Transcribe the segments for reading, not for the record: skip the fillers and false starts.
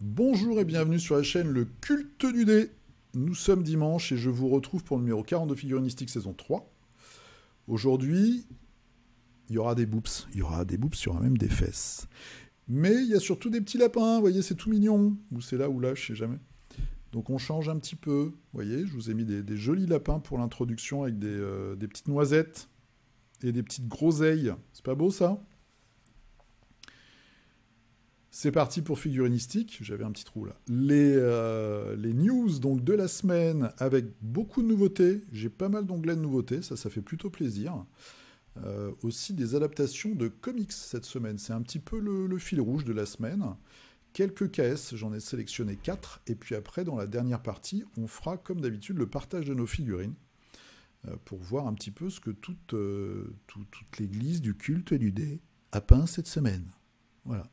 Bonjour et bienvenue sur la chaîne Le Culte du Dé. Nous sommes dimanche et je vous retrouve pour le numéro 40 de Figuristique saison 3. Aujourd'hui, il y aura des boops. Il y aura même des fesses. Mais il y a surtout des petits lapins, vous voyez, c'est tout mignon. Ou c'est là ou là, je sais jamais. Donc on change un petit peu. Vous voyez, je vous ai mis des jolis lapins pour l'introduction avec des petites noisettes et des petites groseilles. C'est pas beau ça ? C'est parti pour Figuristique. J'avais un petit trou là. Les news donc, de la semaine avec beaucoup de nouveautés. J'ai pas mal d'onglets de nouveautés, ça fait plutôt plaisir. Aussi des adaptations de comics cette semaine. C'est un petit peu le fil rouge de la semaine. Quelques KS, j'en ai sélectionné 4. Et puis après, dans la dernière partie, on fera comme d'habitude le partage de nos figurines. Pour voir un petit peu ce que toute l'église du culte et du dé a peint cette semaine. Voilà.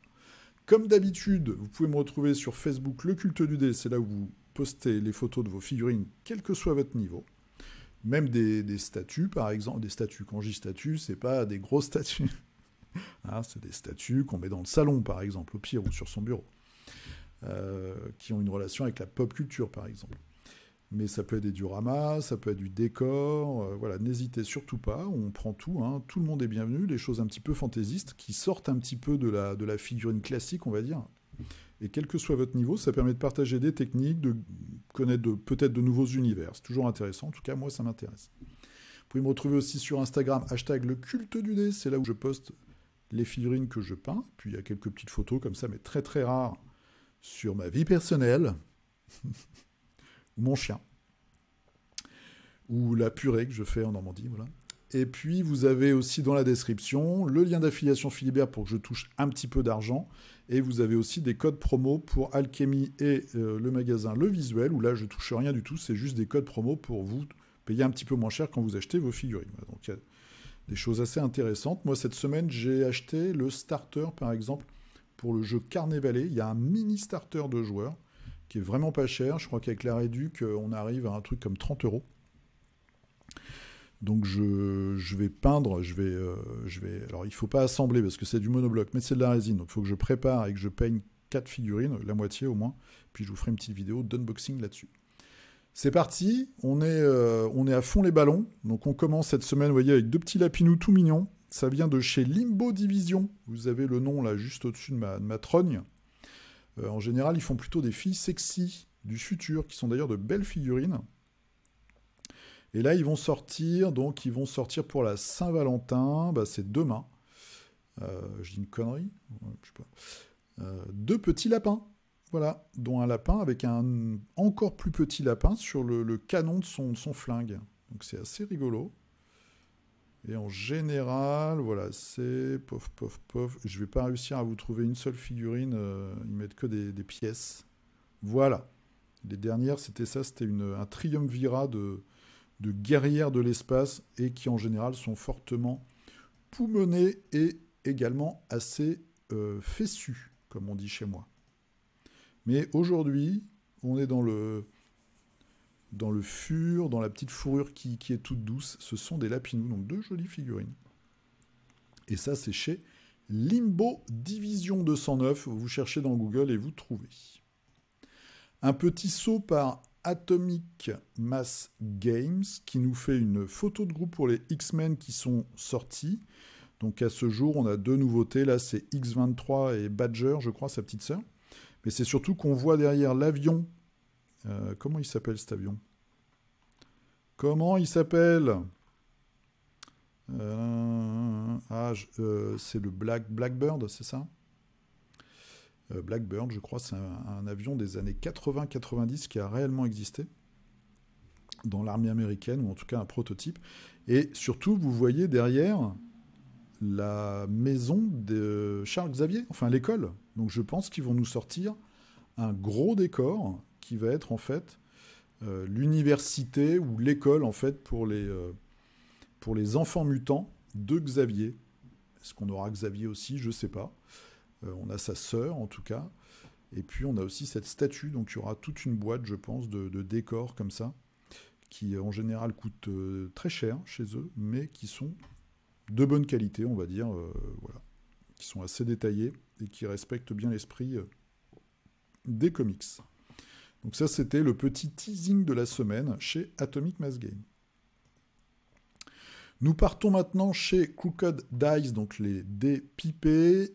Comme d'habitude, vous pouvez me retrouver sur Facebook, Le Culte du Dé, c'est là où vous postez les photos de vos figurines, quel que soit votre niveau. Même des statues, par exemple. Des statues, quand je dis statues, c'est pas des grosses statues. Hein, c'est des statues qu'on met dans le salon, par exemple, au pire, ou sur son bureau. Qui ont une relation avec la pop culture, par exemple. Mais ça peut être des dioramas, ça peut être du décor, voilà, n'hésitez surtout pas, on prend tout, hein, tout le monde est bienvenu, les choses un petit peu fantaisistes, qui sortent un petit peu de la figurine classique, on va dire. Et quel que soit votre niveau, ça permet de partager des techniques, de connaître peut-être de nouveaux univers. C'est toujours intéressant, en tout cas moi ça m'intéresse. Vous pouvez me retrouver aussi sur Instagram, hashtag le culte du dé, c'est là où je poste les figurines que je peins, puis il y a quelques petites photos comme ça, mais très très rares, sur ma vie personnelle. Ou mon chien, ou la purée que je fais en Normandie, voilà. Et puis, vous avez aussi dans la description le lien d'affiliation Philibert pour que je touche un petit peu d'argent, et vous avez aussi des codes promo pour Alchemy et le magasin Le Visuel, où là, je touche rien du tout, c'est juste des codes promo pour vous payer un petit peu moins cher quand vous achetez vos figurines. Voilà, donc, il y a des choses assez intéressantes. Moi, cette semaine, j'ai acheté le starter, par exemple, pour le jeu Carnavalet. Il y a un mini starter de joueurs, qui est vraiment pas cher. Je crois qu'avec la réduc, on arrive à un truc comme 30 €. Donc je vais peindre, alors il ne faut pas assembler parce que c'est du monobloc, mais c'est de la résine. Donc il faut que je prépare et que je peigne 4 figurines, la moitié au moins. Puis je vous ferai une petite vidéo d'unboxing là-dessus. C'est parti, on est à fond les ballons. Donc on commence cette semaine, vous voyez, avec 2 petits lapinous tout mignons. Ça vient de chez Limbo Division. Vous avez le nom là juste au-dessus de ma trogne. En général, ils font plutôt des filles sexy du futur, qui sont d'ailleurs de belles figurines. Et là, ils vont sortir pour la Saint-Valentin, c'est demain. Je dis une connerie, je sais pas. 2 petits lapins, voilà, dont un lapin avec un encore plus petit lapin sur le canon de son flingue. Donc c'est assez rigolo. Et en général, voilà, c'est pof, pof, pof. Je vais pas réussir à vous trouver une seule figurine. Ils mettent que des pièces. Voilà. Les dernières, c'était ça. C'était un triumvirat de guerrières de l'espace et qui, en général, sont fortement poumonnées et également assez fessus, comme on dit chez moi. Mais aujourd'hui, on est dans le fur, dans la petite fourrure qui est toute douce. Ce sont des lapinous, donc 2 jolies figurines. Et ça, c'est chez Limbo Division 209. Vous cherchez dans Google et vous trouvez. Un petit saut par Atomic Mass Games qui nous fait une photo de groupe pour les X-Men qui sont sortis. Donc à ce jour, on a 2 nouveautés. Là, c'est X-23 et Badger, je crois, sa petite sœur. Mais c'est surtout qu'on voit derrière l'avion. Comment il s'appelle cet avion ? Comment il s'appelle ? C'est le Blackbird, c'est ça ? Blackbird, je crois, c'est un avion des années 80-90 qui a réellement existé dans l'armée américaine, ou en tout cas un prototype. Et surtout, vous voyez derrière la maison de Charles Xavier, enfin l'école. Donc je pense qu'ils vont nous sortir un gros décor qui va être en fait l'université ou l'école en fait pour les enfants mutants de Xavier. Est-ce qu'on aura Xavier aussi ? Je ne sais pas. On a sa sœur en tout cas. Et puis on a aussi cette statue, donc il y aura toute une boîte, je pense, de décors comme ça, qui en général coûtent très cher chez eux, mais qui sont de bonne qualité, on va dire, voilà, qui sont assez détaillés et qui respectent bien l'esprit des comics. Donc ça, c'était le petit teasing de la semaine chez Atomic Mass Game. Nous partons maintenant chez Crooked Dice, donc les dés pipés.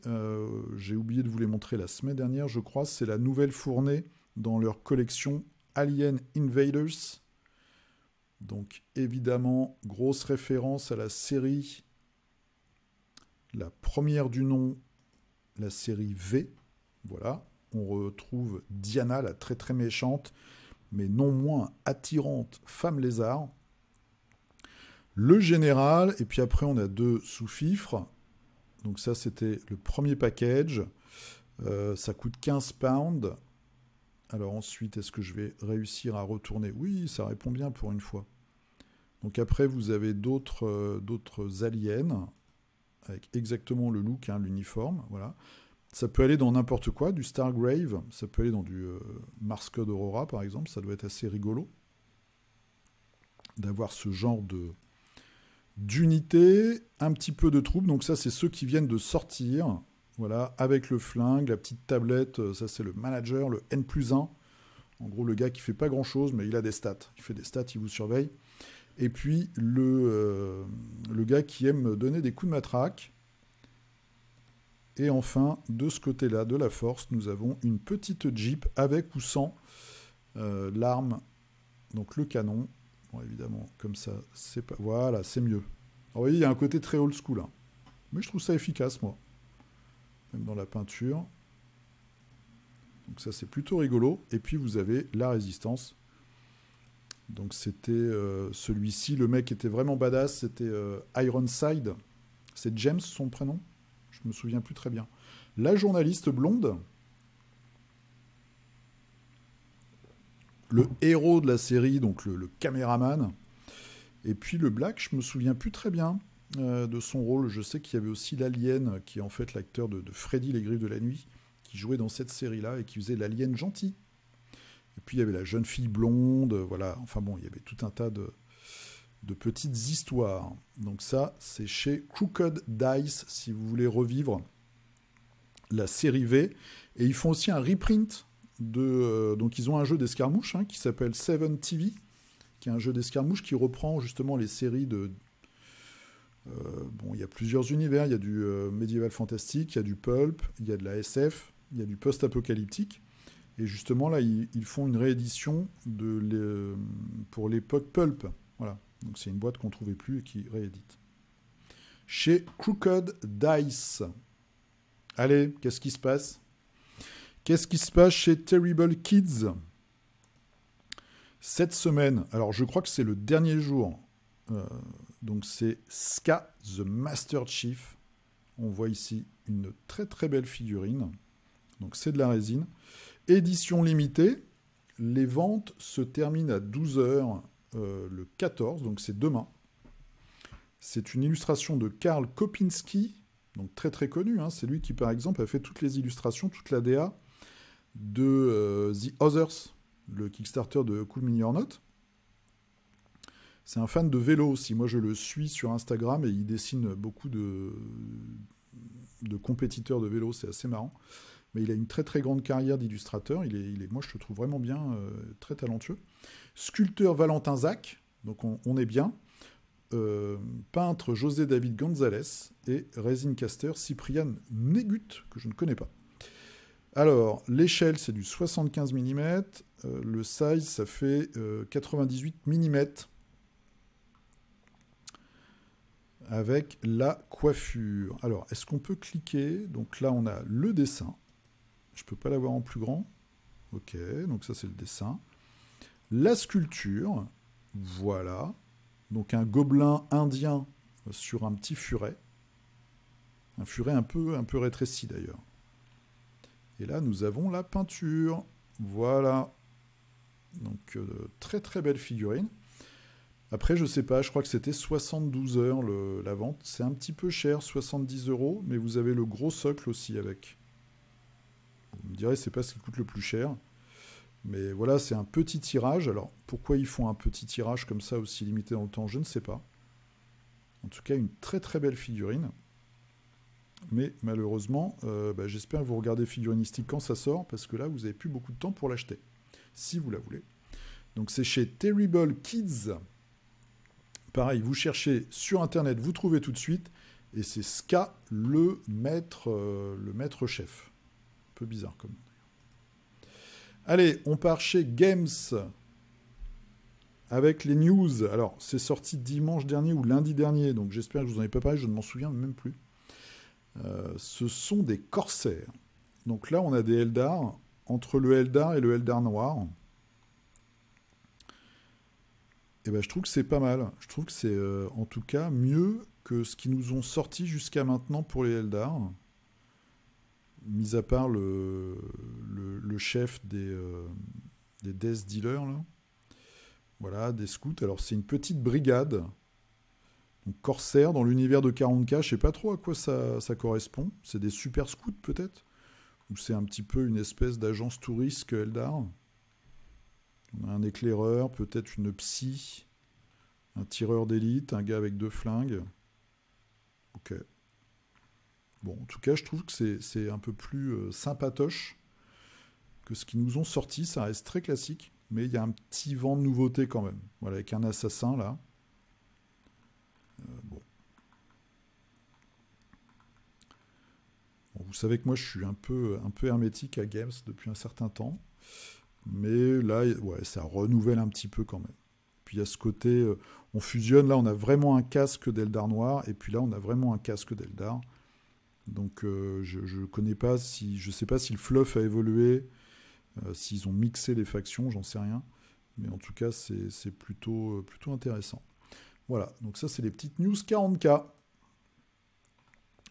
J'ai oublié de vous les montrer la semaine dernière, je crois. C'est la nouvelle fournée dans leur collection Alien Invaders. Donc évidemment, grosse référence à la série, la première du nom, la série V. Voilà, on retrouve Diana, la très très méchante, mais non moins attirante femme lézard. Le général, et puis après on a 2 sous-fifres. Donc ça c'était le premier package. Ça coûte 15 pounds. Alors ensuite, est-ce que je vais réussir à retourner? Oui, ça répond bien pour une fois. Donc après, vous avez d'autres aliens, avec exactement le look, hein, l'uniforme. Voilà. Ça peut aller dans n'importe quoi, du Stargrave, ça peut aller dans du Mars Code Aurora, par exemple. Ça doit être assez rigolo d'avoir ce genre d'unité, un petit peu de troupes. Donc ça, c'est ceux qui viennent de sortir. Voilà, avec le flingue, la petite tablette, ça c'est le manager, le N+1. En gros, le gars qui fait pas grand-chose, mais il a des stats. Il fait des stats, il vous surveille. Et puis, le gars qui aime donner des coups de matraque. Et enfin, de ce côté-là, de la force, nous avons une petite Jeep avec ou sans l'arme, donc le canon. Bon, évidemment, comme ça, c'est pas... Voilà, c'est mieux. Alors, vous voyez, il y a un côté très old school. Hein. Mais je trouve ça efficace, moi. Même dans la peinture. Donc ça, c'est plutôt rigolo. Et puis, vous avez la résistance. Donc, c'était celui-ci. Le mec était vraiment badass. C'était Ironside. C'est James, son prénom. Je me souviens plus très bien. La journaliste blonde. Le héros de la série, donc le caméraman. Et puis le Black, je me souviens plus très bien de son rôle. Je sais qu'il y avait aussi l'alien, qui est en fait l'acteur de Freddy les Griffes de la Nuit, qui jouait dans cette série-là et qui faisait l'alien gentil. Et puis il y avait la jeune fille blonde, voilà. Enfin bon, il y avait tout un tas de petites histoires. Donc ça, c'est chez Crooked Dice, si vous voulez revivre la série V. Et ils font aussi un reprint donc ils ont un jeu d'escarmouche qui s'appelle Seven TV, qui est un jeu d'escarmouche qui reprend justement les séries de... bon, il y a plusieurs univers, il y a du médiéval fantastique, il y a du pulp, il y a de la SF, il y a du post-apocalyptique. Et justement, là, ils font une réédition pour l'époque pulp. Voilà. Donc c'est une boîte qu'on ne trouvait plus et qui réédite. Chez Crooked Dice. Allez, qu'est-ce qui se passe? Qu'est-ce qui se passe chez Terrible Kids cette semaine? Alors, je crois que c'est le dernier jour. Donc, c'est Ska, the Master Chief. On voit ici une très très belle figurine. Donc, c'est de la résine. Édition limitée. Les ventes se terminent à 12h le 14, donc c'est demain. C'est une illustration de Karl Kopinski, donc très très connu. C'est lui qui, par exemple, a fait toutes les illustrations, toute la DA de The Others, le Kickstarter de Cool Mini or Not. C'est un fan de vélo aussi. Moi, je le suis sur Instagram et il dessine beaucoup de compétiteurs de vélo. C'est assez marrant. Mais il a une très très grande carrière d'illustrateur. Moi, je le trouve vraiment bien, très talentueux. Sculpteur Valentin Zach, donc on est bien. Peintre José David González et resin caster Cyprian Négut, que je ne connais pas. Alors, l'échelle, c'est du 75 mm. Le size, ça fait 98 mm. Avec la coiffure. Alors, est-ce qu'on peut cliquer? Donc là, on a le dessin. Je ne peux pas l'avoir en plus grand. Ok, donc ça, c'est le dessin. La sculpture. Voilà. Donc un gobelin indien sur un petit furet. Un furet un peu rétréci, d'ailleurs. Et là, nous avons la peinture. Voilà. Donc, très très belle figurine. Après, je sais pas, je crois que c'était 72 heures la vente. C'est un petit peu cher, 70 €, mais vous avez le gros socle aussi avec. Vous me direz, c'est pas ce qui coûte le plus cher. Mais voilà, c'est un petit tirage. Alors, pourquoi ils font un petit tirage comme ça, aussi limité dans le temps, je ne sais pas. En tout cas, une très très belle figurine. Mais malheureusement, j'espère que vous regardez Figurinistique quand ça sort, parce que là, vous n'avez plus beaucoup de temps pour l'acheter, si vous la voulez. Donc c'est chez Terrible Kids. Pareil, vous cherchez sur Internet, vous trouvez tout de suite. Et c'est Ska, le maître chef. Un peu bizarre comme nom. Allez, on part chez Games avec les news. Alors, c'est sorti dimanche dernier ou lundi dernier, donc j'espère que je vous en ai pas parlé, je ne m'en souviens même plus. Ce sont des corsaires. Donc là, on a des Eldar, entre le Eldar et le Eldar noir. Et ben, je trouve que c'est pas mal. Je trouve que c'est en tout cas mieux que ce qu'ils nous ont sorti jusqu'à maintenant pour les Eldar. Mis à part le chef des Death Dealers, là. Voilà, des scouts. Alors, c'est une petite brigade. Donc, corsaire dans l'univers de 40K. Je sais pas trop à quoi ça correspond. C'est des super scouts, peut-être? Ou c'est un petit peu une espèce d'agence touriste Eldar? On a un éclaireur, peut-être une psy, un tireur d'élite, un gars avec 2 flingues. Ok. Bon, en tout cas, je trouve que c'est un peu plus sympatoche que ce qu'ils nous ont sorti. Ça reste très classique, mais il y a un petit vent de nouveauté quand même. Voilà, avec un assassin là. Bon. Bon, vous savez que moi, je suis un peu hermétique à Games depuis un certain temps. Mais là, ouais, ça renouvelle un petit peu quand même. Puis il y a ce côté, on fusionne, là on a vraiment un casque d'Eldar noir, et puis là on a vraiment un casque d'Eldar. Donc je connais pas si, je sais pas si le fluff a évolué, s'ils ont mixé les factions, j'en sais rien. Mais en tout cas, c'est plutôt intéressant. Voilà, donc ça c'est les petites news 40K.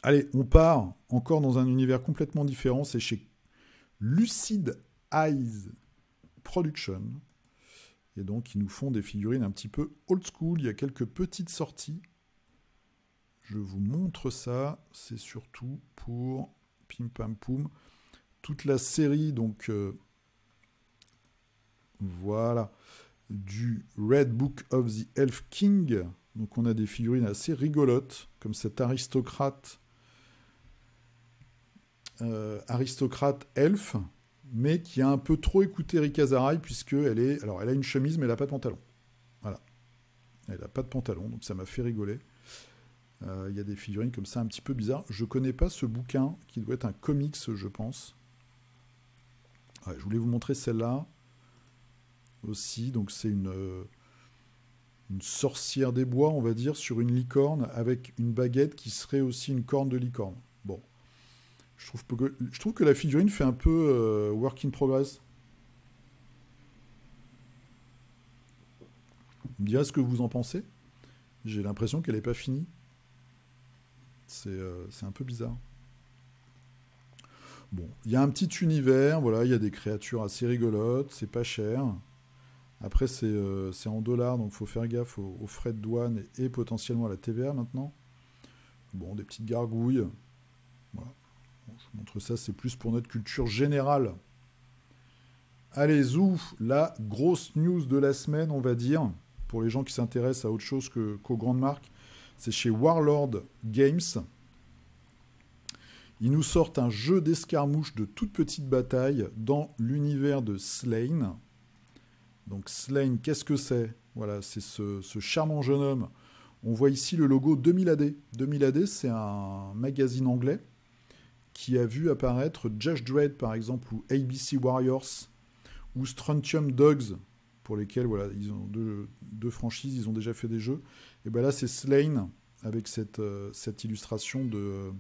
Allez, on part encore dans un univers complètement différent, c'est chez Lucid Eyes Production. Et donc, ils nous font des figurines un petit peu old school. Il y a quelques petites sorties. Je vous montre ça. C'est surtout pour Pim Pam Poum. Toute la série, donc, voilà, du Red Book of the Elf King. Donc, on a des figurines assez rigolotes, comme cet aristocrate elfe, mais qui a un peu trop écouté Rick Azaray, puisqu'elle elle a une chemise, mais elle n'a pas de pantalon. Voilà. Elle n'a pas de pantalon, donc ça m'a fait rigoler. Il y a des figurines comme ça, un petit peu bizarres. Je ne connais pas ce bouquin, qui doit être un comics, je pense. Ouais, je voulais vous montrer celle-là aussi. Donc c'est une sorcière des bois, on va dire, sur une licorne, avec une baguette qui serait aussi une corne de licorne. Bon. Je trouve que la figurine fait un peu work in progress. Vous me direz ce que vous en pensez. J'ai l'impression qu'elle n'est pas finie. C'est un peu bizarre. Bon, il y a un petit univers, voilà, il y a des créatures assez rigolotes, c'est pas cher. Après, c'est en dollars, donc il faut faire gaffe aux frais de douane et potentiellement à la TVA maintenant. Bon, des petites gargouilles. Voilà. Bon, je vous montre ça, c'est plus pour notre culture générale. Allez, zou, la grosse news de la semaine, on va dire, pour les gens qui s'intéressent à autre chose qu'aux grandes marques, c'est chez Warlord Games. Ils nous sortent un jeu d'escarmouche de toute petite bataille dans l'univers de Slain. Donc Slain, qu'est-ce que c'est? Voilà, c'est ce charmant jeune homme. On voit ici le logo 2000 AD. 2000 AD, c'est un magazine anglais qui a vu apparaître Judge Dredd, par exemple, ou ABC Warriors, ou Strontium Dogs, pour lesquels voilà, ils ont deux franchises, ils ont déjà fait des jeux. Et bien là, c'est Slain, avec cette illustration de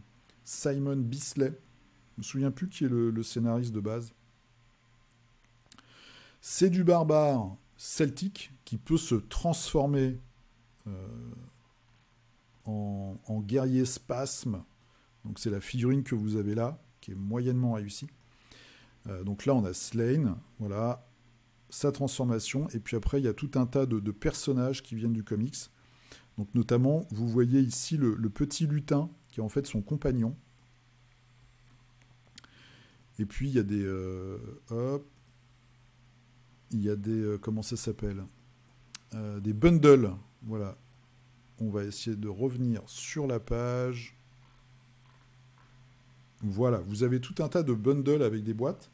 Simon Bisley. Je ne me souviens plus qui est le scénariste de base. C'est du barbare celtique qui peut se transformer en guerrier spasme. Donc c'est la figurine que vous avez là, qui est moyennement réussie. Donc là, on a Slain, voilà, sa transformation. Et puis après, il y a tout un tas de personnages qui viennent du comics. Donc notamment, vous voyez ici le petit lutin, qui est en fait son compagnon. Et puis, il y a des... hop. il y a des... comment ça s'appelle des bundles. Voilà. On va essayer de revenir sur la page. Voilà. Vous avez tout un tas de bundles avec des boîtes.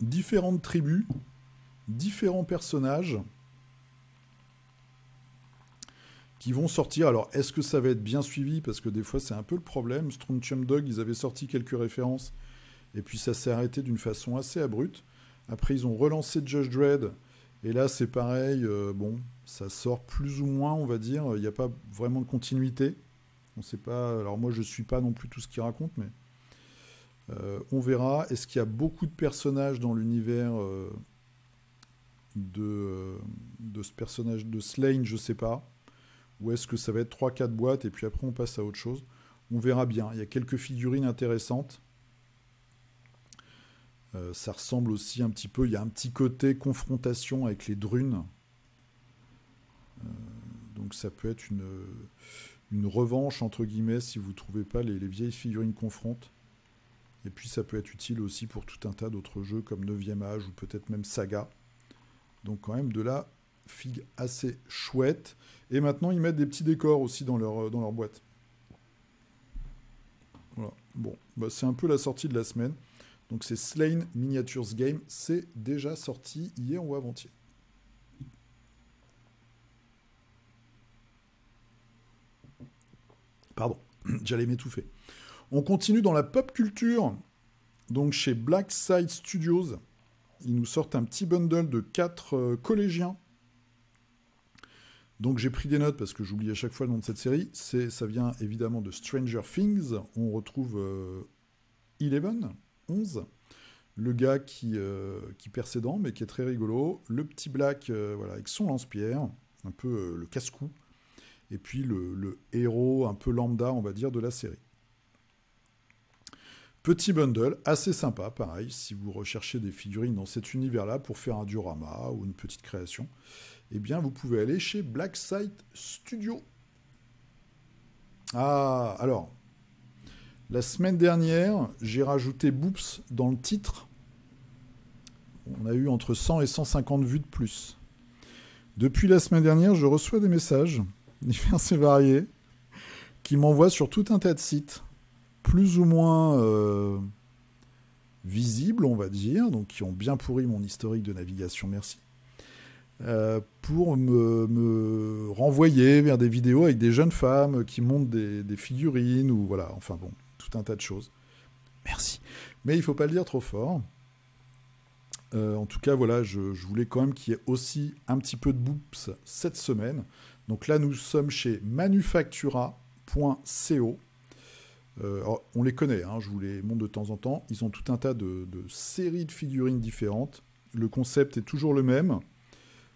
Différentes tribus. Différents personnages. Qui vont sortir. Alors, est-ce que ça va être bien suivi? Parce que des fois, c'est un peu le problème. Strong Dog, ils avaient sorti quelques références. Et puis, ça s'est arrêté d'une façon assez abrupte. Après, ils ont relancé Judge Dredd. Et là, c'est pareil. Bon, ça sort plus ou moins, on va dire. Il n'y a pas vraiment de continuité. On ne sait pas. Alors, moi, je ne suis pas non plus tout ce qu'ils racontent, mais on verra. Est-ce qu'il y a beaucoup de personnages dans l'univers de ce personnage de Slain? Je ne sais pas. Ou est-ce que ça va être 3-4 boîtes et puis après, on passe à autre chose? On verra bien. Il y a quelques figurines intéressantes. Ça ressemble aussi un petit peu, il y a un petit côté confrontation avec les drunes. Donc ça peut être une revanche, entre guillemets, si vous ne trouvez pas les vieilles figurines confrontes. Et puis ça peut être utile aussi pour tout un tas d'autres jeux comme 9e âge ou peut-être même Saga. Donc quand même de la figue assez chouette. Et maintenant ils mettent des petits décors aussi dans leur boîte. Voilà. Bon, bah, c'est un peu la sortie de la semaine. Donc c'est Slain Miniatures Game, c'est déjà sorti hier ou avant-hier. Pardon, j'allais m'étouffer. On continue dans la pop culture. Donc chez Black Side Studios, ils nous sortent un petit bundle de 4 collégiens. Donc j'ai pris des notes parce que j'oublie à chaque fois le nom de cette série. Ça vient évidemment de Stranger Things. On retrouve 11, le gars qui perd ses dents mais qui est très rigolo, le petit Black voilà, avec son lance-pierre, un peu le casse-cou, et puis le héros un peu lambda, on va dire, de la série. Petit bundle, assez sympa, pareil, si vous recherchez des figurines dans cet univers-là pour faire un diorama ou une petite création, eh bien vous pouvez aller chez Black Side Studio. Ah, alors... La semaine dernière, j'ai rajouté Boops dans le titre. On a eu entre 100 et 150 vues de plus. Depuis la semaine dernière, je reçois des messages, divers et variés, qui m'envoient sur tout un tas de sites, plus ou moins visibles, on va dire, donc qui ont bien pourri mon historique de navigation, merci, pour me renvoyer vers des vidéos avec des jeunes femmes qui montent des figurines, ou voilà, enfin bon. Tout un tas de choses. Merci. Mais il ne faut pas le dire trop fort. En tout cas, voilà, je voulais quand même qu'il y ait aussi un petit peu de boops cette semaine. Donc là, nous sommes chez manufactura.co. On les connaît, hein, je vous les montre de temps en temps. Ils ont tout un tas de séries de figurines différentes. Le concept est toujours le même.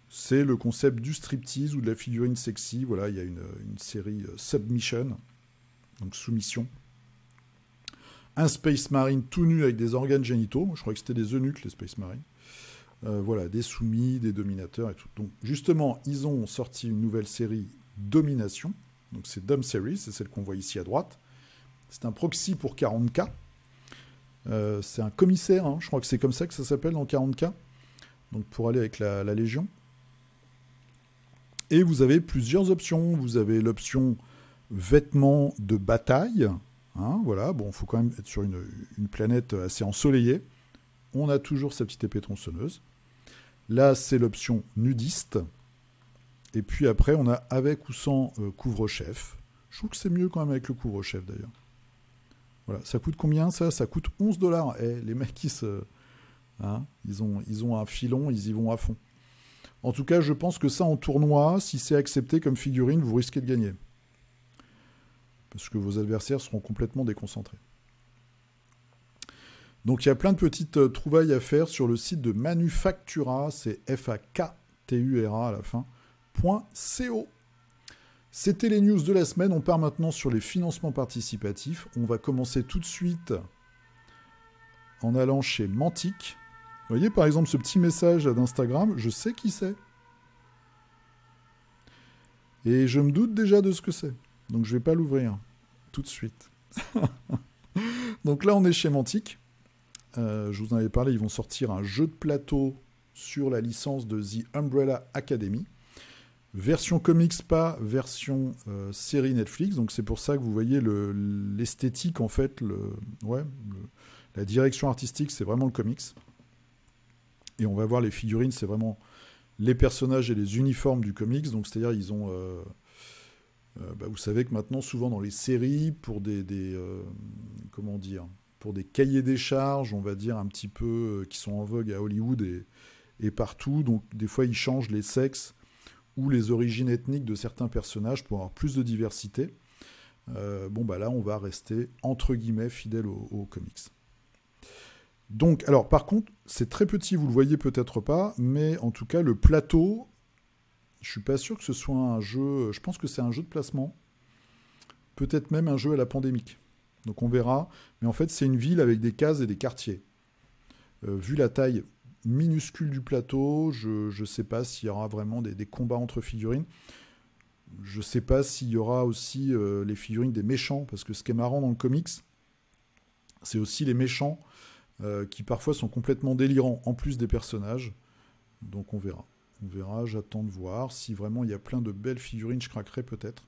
C'est le concept du striptease ou de la figurine sexy. Voilà, il y a une série Submission, donc soumission. Un Space Marine tout nu avec des organes génitaux. Moi, je crois que c'était des eunuques, les Space Marines. Voilà, des soumis, des dominateurs et tout. Donc, justement, ils ont sorti une nouvelle série Domination. Donc, c'est Dom Series, c'est celle qu'on voit ici à droite. C'est un proxy pour 40K. C'est un commissaire, hein. Je crois que c'est comme ça que ça s'appelle dans 40K. Donc, pour aller avec la Légion. Et vous avez plusieurs options. Vous avez l'option vêtements de bataille. Hein, voilà, bon, il faut quand même être sur une planète assez ensoleillée. On a toujours sa petite épée tronçonneuse. Là, c'est l'option nudiste. Et puis après, on a avec ou sans couvre-chef. Je trouve que c'est mieux quand même avec le couvre-chef, d'ailleurs. Voilà, ça coûte combien, ça? Ça coûte 11$. Eh, les mecs, ils ont un filon, ils y vont à fond. En tout cas, je pense que ça, en tournoi, si c'est accepté comme figurine, vous risquez de gagner. Parce que vos adversaires seront complètement déconcentrés. Donc il y a plein de petites trouvailles à faire sur le site de Manufactura, c'est F-A-K-T-U-R-A à la fin, .co. C'était les news de la semaine, on part maintenant sur les financements participatifs. On va commencer tout de suite en allant chez Mantic. Vous voyez par exemple ce petit message d'Instagram, je sais qui c'est. Et je me doute déjà de ce que c'est. Donc je ne vais pas l'ouvrir tout de suite. Donc là, on est chez Mantic. Je vous en avais parlé, ils vont sortir un jeu de plateau sur la licence de The Umbrella Academy. Version comics, pas version série Netflix. Donc c'est pour ça que vous voyez l'esthétique, en fait, la direction artistique, c'est vraiment le comics. Et on va voir les figurines, c'est vraiment les personnages et les uniformes du comics. Donc c'est-à-dire, ils ont... vous savez que maintenant, souvent dans les séries, pour comment dire, pour des cahiers des charges, on va dire un petit peu, qui sont en vogue à Hollywood et partout. Donc des fois, ils changent les sexes ou les origines ethniques de certains personnages pour avoir plus de diversité. Là, on va rester, entre guillemets, fidèle aux comics. Donc, alors, par contre, c'est très petit, vous le voyez peut-être pas, mais en tout cas, le plateau, je suis pas sûr que ce soit un jeu... Je pense que c'est un jeu de placement. Peut-être même un jeu à la pandémique. Donc on verra. Mais en fait, c'est une ville avec des cases et des quartiers. Vu la taille minuscule du plateau, je ne sais pas s'il y aura vraiment des combats entre figurines. Je ne sais pas s'il y aura aussi les figurines des méchants, parce que ce qui est marrant dans le comics, c'est aussi les méchants qui parfois sont complètement délirants, en plus des personnages. Donc on verra. On verra, j'attends de voir. Si vraiment il y a plein de belles figurines, je craquerai peut-être.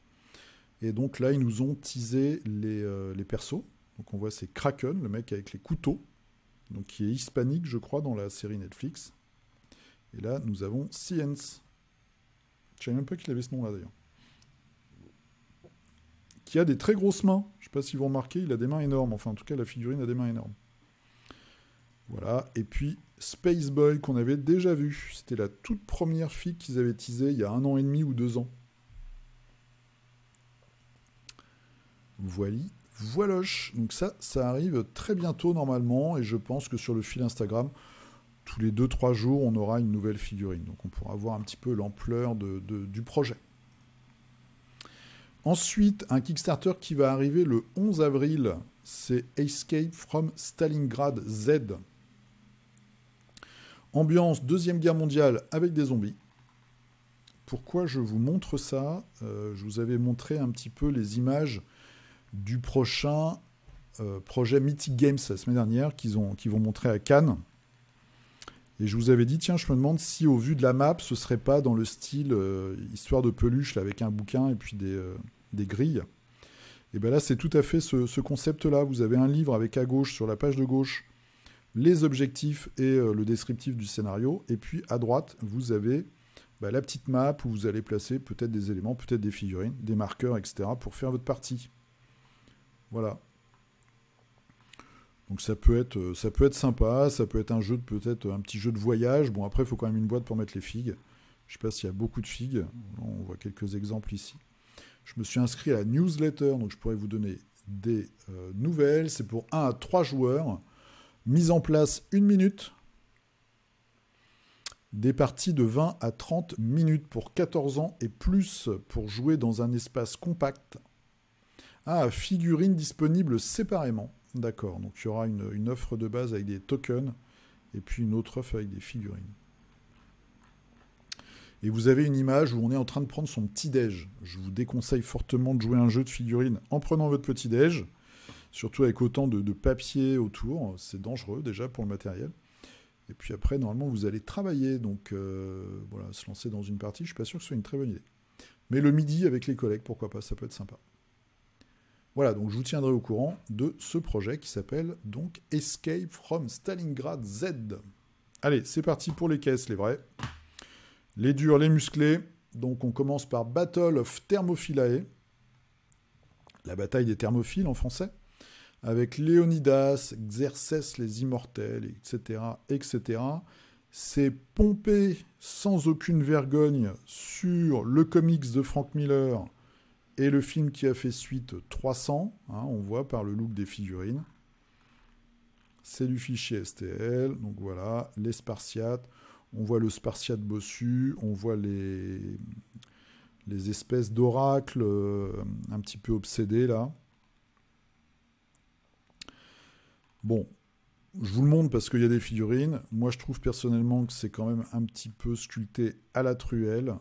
Et donc là, ils nous ont teasé les persos. Donc on voit c'est Kraken, le mec avec les couteaux, donc qui est hispanique, je crois, dans la série Netflix. Et là, nous avons Science. Je ne savais même pas qu'il avait ce nom-là, d'ailleurs. Qui a des très grosses mains. Je ne sais pas si vous remarquez, il a des mains énormes. Enfin, en tout cas, la figurine a des mains énormes. Voilà. Et puis, Space Boy, qu'on avait déjà vu. C'était la toute première fille qu'ils avaient teasée il y a 1 an et demi ou 2 ans. Voiloche. Donc ça arrive très bientôt normalement, et je pense que sur le fil Instagram, tous les 2-3 jours, on aura une nouvelle figurine. Donc on pourra voir un petit peu l'ampleur du projet. Ensuite, un Kickstarter qui va arriver le 11 avril, c'est Escape from Stalingrad Z. Ambiance Deuxième Guerre mondiale avec des zombies. Pourquoi je vous montre ça ? Je vous avais montré un petit peu les images du prochain projet Mythic Games la semaine dernière qu'ils vont montrer à Cannes. Et je vous avais dit, tiens, je me demande si au vu de la map, ce serait pas dans le style histoire de peluche, là, avec un bouquin et puis des grilles. Et bien là, c'est tout à fait ce concept-là. Vous avez un livre avec à gauche, sur la page de gauche, les objectifs et le descriptif du scénario. Et puis à droite, vous avez la petite map où vous allez placer peut-être des éléments, peut-être des figurines, des marqueurs, etc. pour faire votre partie. Voilà. Donc ça peut être sympa, ça peut être peut-être un petit jeu de voyage. Bon, après, il faut quand même une boîte pour mettre les figues. Je ne sais pas s'il y a beaucoup de figues. On voit quelques exemples ici. Je me suis inscrit à la newsletter, donc je pourrais vous donner des nouvelles. C'est pour 1 à 3 joueurs. Mise en place 1 minute. Des parties de 20 à 30 minutes pour 14 ans et plus pour jouer dans un espace compact. Figurines disponibles séparément. D'accord, donc il y aura une offre de base avec des tokens et puis une autre offre avec des figurines. Et vous avez une image où on est en train de prendre son petit-déj. Je vous déconseille fortement de jouer un jeu de figurines en prenant votre petit-déj, surtout avec autant de papier autour. C'est dangereux déjà pour le matériel. Et puis après, normalement, vous allez travailler. Donc se lancer dans une partie, je ne suis pas sûr que ce soit une très bonne idée. Mais le midi avec les collègues, pourquoi pas, ça peut être sympa. Voilà, donc je vous tiendrai au courant de ce projet qui s'appelle donc Escape from Stalingrad Z. Allez, c'est parti pour les caisses, les vrais. Les durs, les musclés. Donc on commence par Battle of Thermopylae. La bataille des thermophiles en français. Avec Léonidas, Xerxès les immortels, etc., etc. C'est pompé sans aucune vergogne sur le comics de Frank Miller et le film qui a fait suite 300, on voit par le look des figurines. C'est du fichier STL, donc voilà, les Spartiates. On voit le Spartiate bossu, on voit les espèces d'oracles un petit peu obsédés là. Bon, je vous le montre parce qu'il y a des figurines. Moi, je trouve personnellement que c'est quand même un petit peu sculpté à la truelle.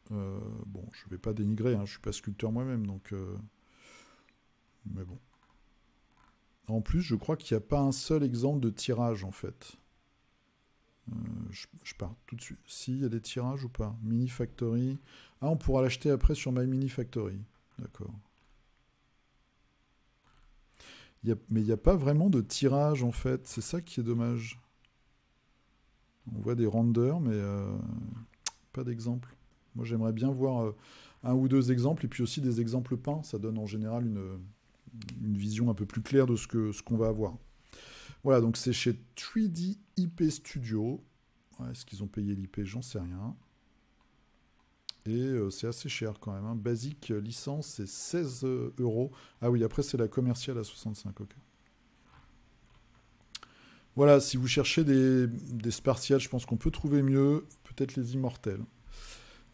Je ne vais pas dénigrer, je ne suis pas sculpteur moi-même, donc... Mais bon. En plus, je crois qu'il n'y a pas un seul exemple de tirage, en fait. Je pars tout de suite. Si, il y a des tirages ou pas? Mini Factory. Ah, on pourra l'acheter après sur My Mini Factory. D'accord. Mais il n'y a pas vraiment de tirage, en fait. C'est ça qui est dommage. On voit des renders, mais pas d'exemple. Moi, j'aimerais bien voir un ou deux exemples, et puis aussi des exemples peints. Ça donne en général une vision un peu plus claire de ce qu'on va avoir. Voilà, donc c'est chez 3D IP Studio. Ouais, est-ce qu'ils ont payé l'IP? J'en sais rien. Et c'est assez cher quand même. Hein. Basic licence, c'est 16 euros. Ah oui, après c'est la commerciale à 65. Ok. Voilà, si vous cherchez des Spartiates, je pense qu'on peut trouver mieux. Peut-être les Immortels.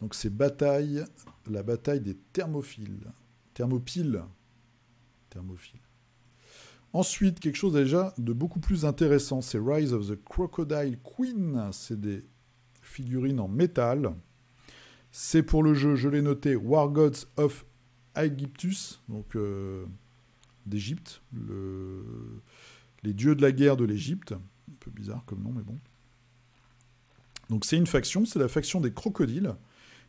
Donc c'est la bataille des thermophiles. Thermophiles. Ensuite, quelque chose déjà de beaucoup plus intéressant, c'est Rise of the Crocodile Queen. C'est des figurines en métal. C'est pour le jeu, je l'ai noté, War Gods of Aegyptus, donc d'Égypte, les dieux de la guerre de l'Égypte. Un peu bizarre comme nom, mais bon. Donc c'est une faction, c'est la faction des crocodiles,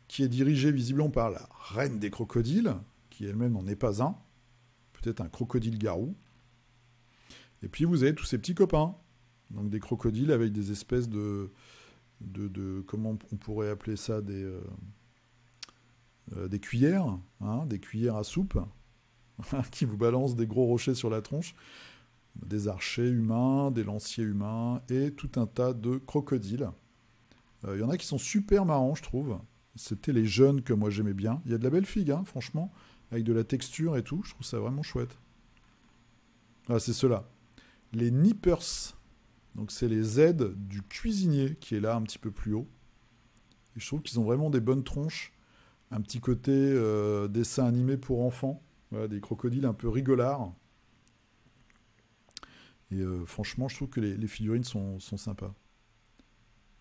qui est dirigée visiblement par la reine des crocodiles, qui elle-même n'en est pas un, peut-être un crocodile-garou. Et puis vous avez tous ces petits copains, donc des crocodiles avec des espèces de comment on pourrait appeler ça, des cuillères, hein, des cuillères à soupe, qui vous balancent des gros rochers sur la tronche, des archers humains, des lanciers humains, et tout un tas de crocodiles. Il y en a qui sont super marrants, je trouve. C'était les jeunes que moi j'aimais bien. Il y a de la belle figue, hein, franchement, avec de la texture et tout. Je trouve ça vraiment chouette. Ah, c'est ceux-là. Les Nippers. Donc c'est les aides du cuisinier qui est là un petit peu plus haut. Et je trouve qu'ils ont vraiment des bonnes tronches. Un petit côté dessin animé pour enfants. Voilà, des crocodiles un peu rigolards. Et franchement, je trouve que les figurines sont sympas.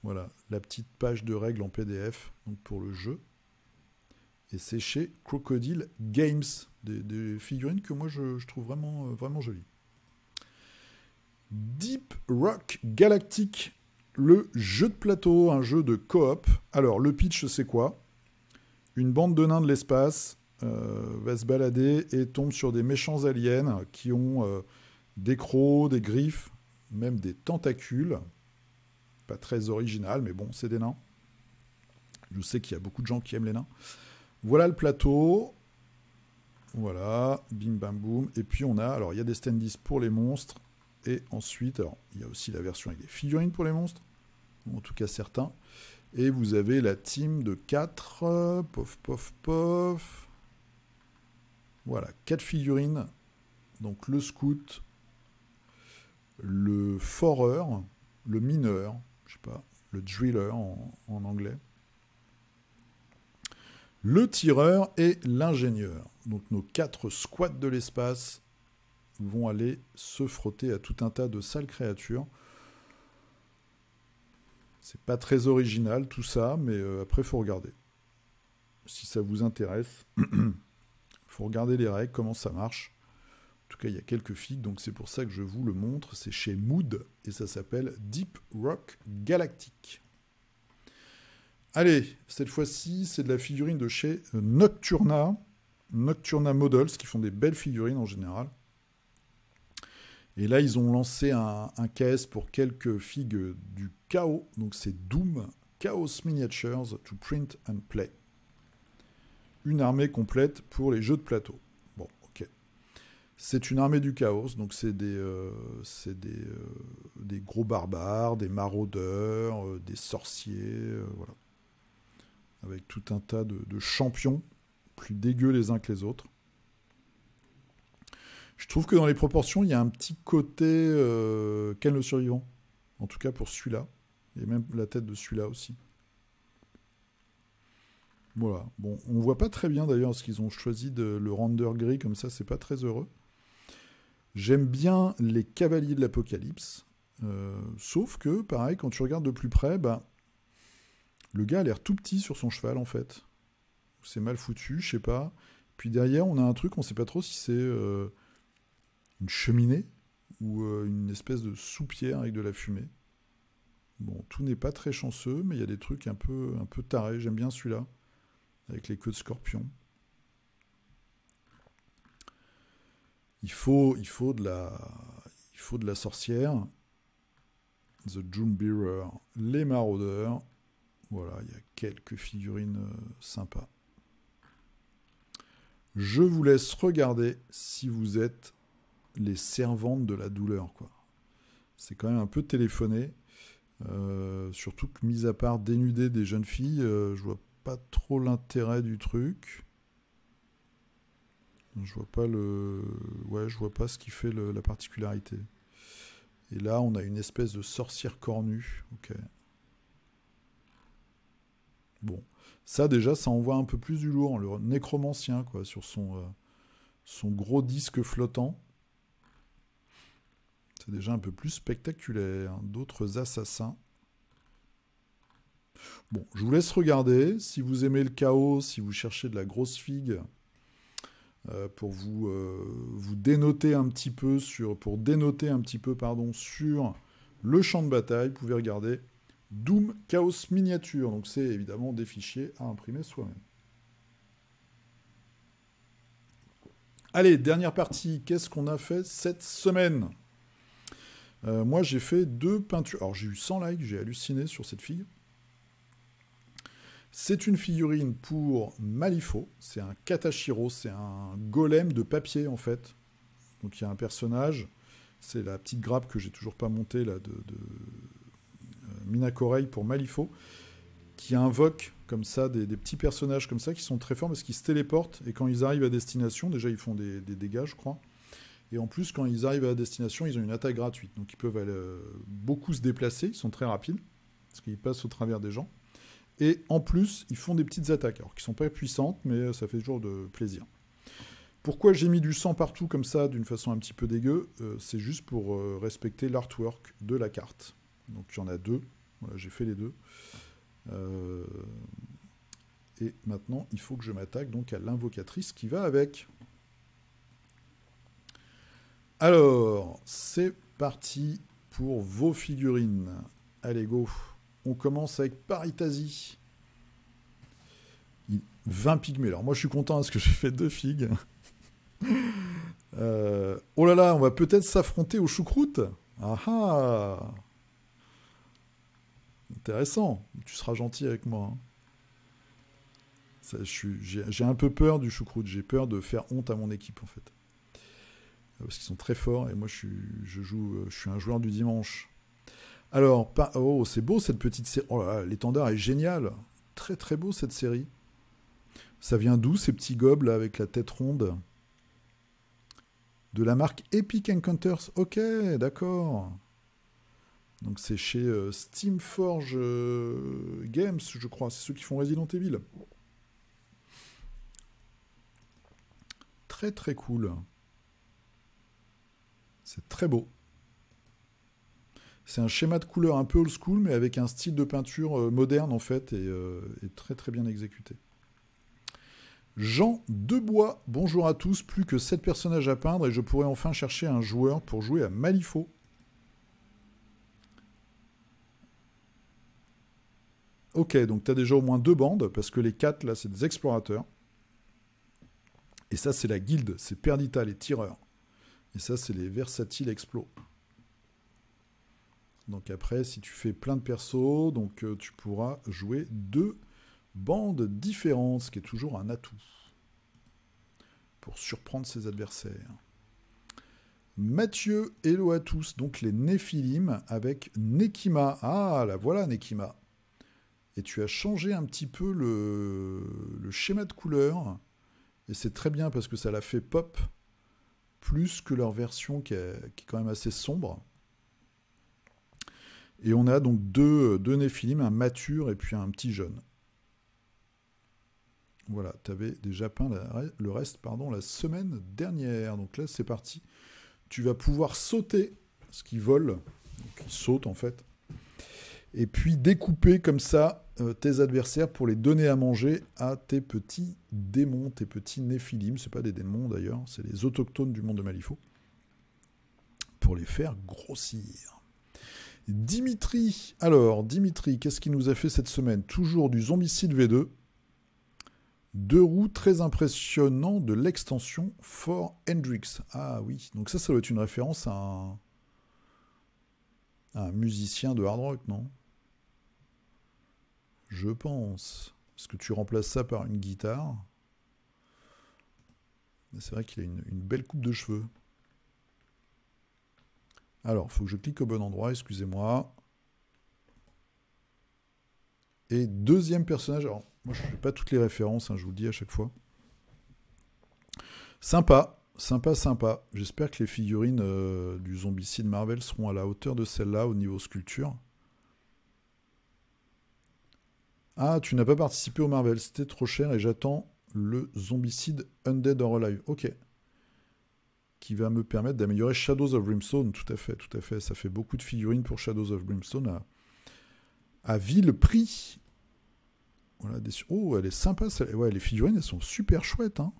Voilà, la petite page de règles en PDF donc pour le jeu. Et c'est chez Crocodile Games. Des figurines que moi je trouve vraiment, vraiment jolies. Deep Rock Galactic, le jeu de plateau, un jeu de coop. Alors, le pitch, c'est quoi? Une bande de nains de l'espace va se balader et tombe sur des méchants aliens qui ont des crocs, des griffes, même des tentacules. Pas très original, mais bon, c'est des nains. Je sais qu'il y a beaucoup de gens qui aiment les nains. Voilà le plateau. Voilà, bim bam boum. Et puis on a, alors il y a des standees pour les monstres. Et ensuite, alors, il y a aussi la version avec des figurines pour les monstres, ou en tout cas certains. Et vous avez la team de 4, pof, pof, pof. Voilà, 4 figurines. Donc le scout, le foreur, le mineur, je sais pas, le driller en anglais, le tireur et l'ingénieur. Donc nos 4 squats de l'espace vont aller se frotter à tout un tas de sales créatures. C'est pas très original tout ça, mais après il faut regarder. Si ça vous intéresse, il faut regarder les règles, comment ça marche. En tout cas, il y a quelques figues, donc c'est pour ça que je vous le montre. C'est chez Mood et ça s'appelle Deep Rock Galactic. Allez, cette fois-ci, c'est de la figurine de chez Nocturna. Nocturna Models, qui font des belles figurines en général. Et là, ils ont lancé un KS pour quelques figues du Chaos. Donc c'est Doom Chaos Miniatures to Print and Play. Une armée complète pour les jeux de plateau. Bon, ok. C'est une armée du Chaos. Donc c'est des gros barbares, des maraudeurs, des sorciers, voilà. Avec tout un tas de champions, plus dégueux les uns que les autres. Je trouve que dans les proportions, il y a un petit côté Ken le survivant. En tout cas pour celui-là. Et même la tête de celui-là aussi. Voilà. Bon, on voit pas très bien d'ailleurs ce qu'ils ont choisi le render gris comme ça, c'est pas très heureux. J'aime bien les cavaliers de l'Apocalypse. Sauf que, pareil, quand tu regardes de plus près, bah, le gars a l'air tout petit sur son cheval en fait. C'est mal foutu, je sais pas. Puis derrière, on a un truc, on sait pas trop si c'est une cheminée, ou une espèce de soupière avec de la fumée. Bon, tout n'est pas très chanceux, mais il y a des trucs un peu tarés. J'aime bien celui-là, avec les queues de scorpion. Il faut de la sorcière. The Doombearer, les maraudeurs. Voilà, il y a quelques figurines sympas. Je vous laisse regarder si vous êtes les servantes de la douleur, quoi. C'est quand même un peu téléphoné. Surtout que, mis à part dénuder des jeunes filles, je vois pas trop l'intérêt du truc. Je vois pas je vois pas ce qui fait la particularité. Et là, on a une espèce de sorcière cornue. Ok. Bon. Ça, déjà, ça envoie un peu plus du lourd. Le nécromancien, quoi, sur son gros disque flottant. C'est déjà un peu plus spectaculaire. D'autres assassins. Bon, je vous laisse regarder. Si vous aimez le chaos, si vous cherchez de la grosse figue, pour vous dénoter un petit peu sur le champ de bataille, vous pouvez regarder Doom Chaos Miniature. Donc c'est évidemment des fichiers à imprimer soi-même. Allez, dernière partie. Qu'est-ce qu'on a fait cette semaine ? Moi, j'ai fait 2 peintures. Alors, j'ai eu 100 likes, j'ai halluciné sur cette fille. C'est une figurine pour Malifaux. C'est un Katashiro, c'est un golem de papier, en fait. Donc, il y a un personnage. C'est la petite grappe que j'ai toujours pas montée, là, de Minakorei pour Malifaux, qui invoque, comme ça, des petits personnages comme ça, qui sont très forts, parce qu'ils se téléportent, et quand ils arrivent à destination, déjà, ils font des dégâts, je crois. Et en plus, quand ils arrivent à destination, ils ont une attaque gratuite. Donc, ils peuvent beaucoup se déplacer. Ils sont très rapides, parce qu'ils passent au travers des gens. Et en plus, ils font des petites attaques, alors qui ne sont pas puissantes, mais ça fait toujours de plaisir. Pourquoi j'ai mis du sang partout, comme ça, d'une façon un petit peu dégueu ? C'est juste pour respecter l'artwork de la carte. Donc, il y en a 2. Voilà, j'ai fait les 2. Et maintenant, il faut que je m'attaque donc à l'invocatrice qui va avec. Alors, c'est parti pour vos figurines. Allez, go. On commence avec Paritasi. 20 pygmées. Alors, moi, je suis content parce que j'ai fait 2 figues. Oh là là, on va peut-être s'affronter aux choucroutes. Ah ah. Intéressant. Tu seras gentil avec moi. J'ai un peu peur du choucroute. J'ai peur de faire honte à mon équipe, en fait. Parce qu'ils sont très forts et moi je suis un joueur du dimanche. Alors, oh, c'est beau cette petite série. Oh là là, l'étendard est génial. Très très beau cette série. Ça vient d'où ces petits gobes là avec la tête ronde ? De la marque Epic Encounters. Ok, d'accord. Donc c'est chez Steamforge Games, je crois. C'est ceux qui font Resident Evil. Très très cool. C'est très beau. C'est un schéma de couleur un peu old school, mais avec un style de peinture moderne, en fait, et très très bien exécuté. Jean Debois, bonjour à tous. Plus que 7 personnages à peindre, et je pourrais enfin chercher un joueur pour jouer à Malifaux. Ok, donc tu as déjà au moins 2 bandes, parce que les 4, là, c'est des explorateurs. Et ça, c'est la guilde, c'est Perdita, les tireurs. Et ça, c'est les versatiles explos. Donc après, si tu fais plein de persos, donc tu pourras jouer 2 bandes différentes, ce qui est toujours un atout pour surprendre ses adversaires. Mathieu, hello à tous. Donc les Néphilim avec Nekima. Ah, la voilà Nekima. Et tu as changé un petit peu le schéma de couleur. Et c'est très bien parce que ça l'a fait pop plus que leur version qui est quand même assez sombre. Et on a donc deux Néphilim, un mature et puis un petit jeune. Voilà, tu avais déjà peint le reste la semaine dernière. Donc là, c'est parti. Tu vas pouvoir sauter, ce qui vole, donc il saute en fait, et puis découper comme ça tes adversaires pour les donner à manger à tes petits démons, tes petits Néphilim. C'est pas des démons d'ailleurs, c'est les autochtones du monde de Malifaux. pour les faire grossir. Dimitri, alors Dimitri, qu'est-ce qu'il nous a fait cette semaine? Toujours du Zombicide V2. 2 roues très impressionnant de l'extension Fort Hendrix. Ah oui, donc ça doit être une référence à un musicien de hard rock, non? Je pense. Parce que tu remplaces ça par une guitare. C'est vrai qu'il a une belle coupe de cheveux. Alors, il faut que je clique au bon endroit, excusez-moi. Et deuxième personnage, alors moi je ne fais pas toutes les références, hein, je vous le dis à chaque fois. Sympa, sympa, sympa. J'espère que les figurines du Zombicide Marvel seront à la hauteur de celle-là au niveau sculpture. Ah, tu n'as pas participé au Marvel, c'était trop cher et j'attends le Zombicide Undead or Alive. Ok. Qui va me permettre d'améliorer Shadows of Brimstone. Tout à fait, tout à fait. Ça fait beaucoup de figurines pour Shadows of Brimstone à vil prix. Voilà, oh, elle est sympa. Ouais, les figurines, elles sont super chouettes. Hein.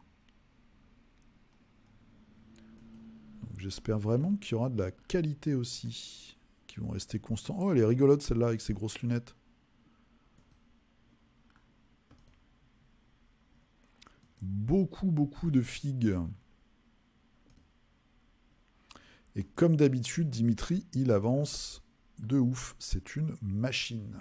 J'espère vraiment qu'il y aura de la qualité aussi. Qui vont rester constants. Oh, elle est rigolote celle-là avec ses grosses lunettes. Beaucoup, beaucoup de figues. Et comme d'habitude, Dimitri, il avance de ouf. C'est une machine.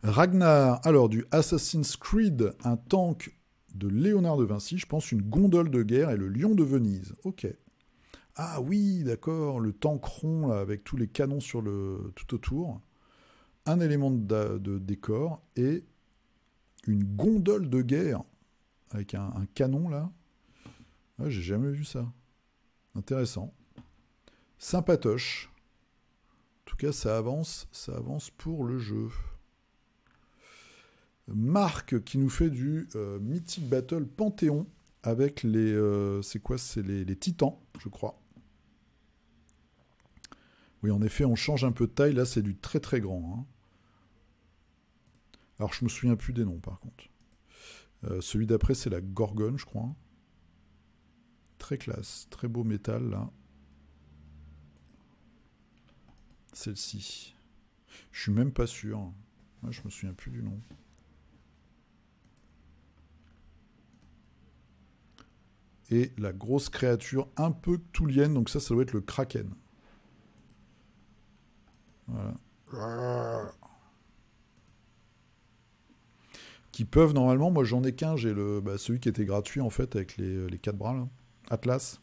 Ragnar, alors du Assassin's Creed, un tank de Léonard de Vinci, je pense une gondole de guerre et le lion de Venise. Ok. Ah oui, d'accord, le tank rond là, avec tous les canons sur tout autour. Un élément de décor et une gondole de guerre avec un canon là. Ah, j'ai jamais vu ça. Intéressant. Sympatoche. En tout cas, ça avance pour le jeu. Marc qui nous fait du Mythic Battle Panthéon avec les... c'est quoi? C'est les titans, je crois. Oui, en effet, on change un peu de taille. Là, c'est du très très grand. Hein. Alors, je me souviens plus des noms, par contre. Celui d'après, c'est la Gorgone, je crois. Très classe. Très beau métal, là. Celle-ci. Je suis même pas sûr. Moi, je me souviens plus du nom. Et la grosse créature un peu cthulhienne, donc ça doit être le Kraken. Voilà. Qui peuvent normalement, moi j'en ai qu'un, j'ai celui qui était gratuit en fait avec les 4 bras là. Atlas.